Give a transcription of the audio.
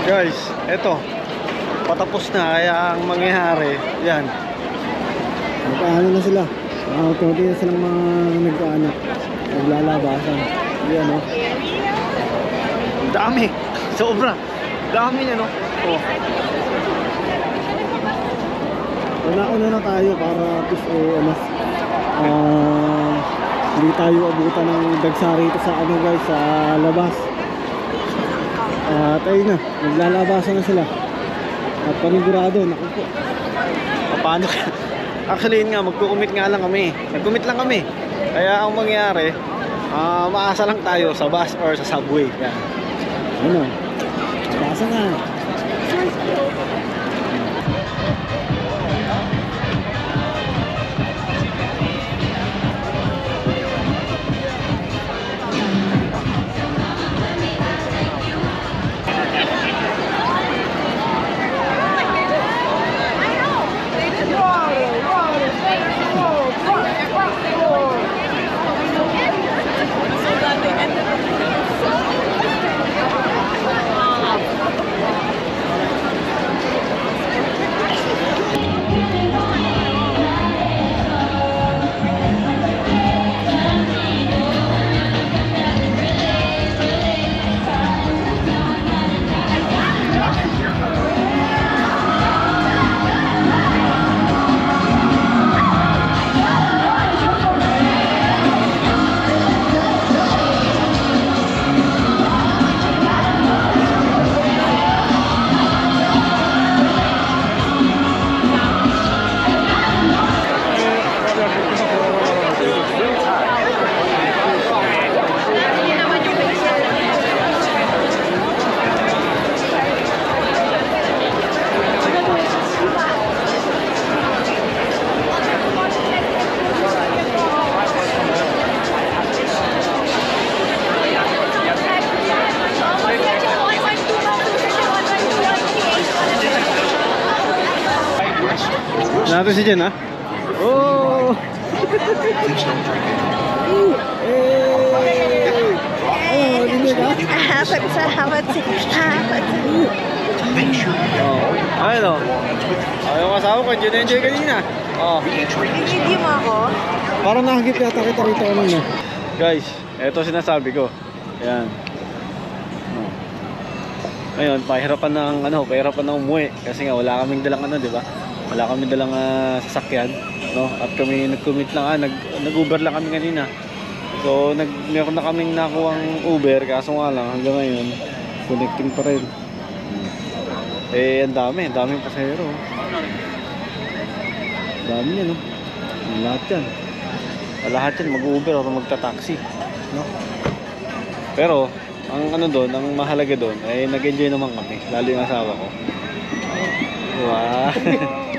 Guys, eto. Patapos na, kaya ang mangyayari, yan. Magkaano na sila. Konti na silang mga nagkaano. Naglalabasan. Yan o. Ang dami. Sobra. Dami niya, no? Oh. Una na tayo para at least hindi tayo abutan ng dagsa rito sa ano guys, sa labas. At ayun na, naglalabasan na sila. At panigurado, naku po. Paano ka? Actually, yun nga, magkukumit nga lang kami. Nagkumit lang kami. Kaya ang mangyayari, maasa lang tayo sa bus or sa subway. Yan. Ano? Basa nga. Natin si Jen, ha? Oh! Dinig ha? Salamat. Oh. Ayun, oh. Yung kasama ko, enjoy kanina. Oh. Video mo ako? Parang nakagip yata kita rito ano no? Guys, eto sinasabi ko. Ayan. Oh. Ngayon, pahirapan ng umuwi. Kasi nga, wala kaming dalang di ba? Wala kaming dalang sasakyan. No? At kami nag-commit lang, nag-Uber lang kami kanina. So, meron na kaming nakuhang Uber. Kaso nga lang, hanggang ngayon, connecting pa rin. Eh, ang daming pasahero. Dami yan, no? Lahat yan, mag-Uber o magta-taxi, no? Pero, ang mahalaga doon ay nag-enjoy naman kami, lalo yung asawa ko. Wow.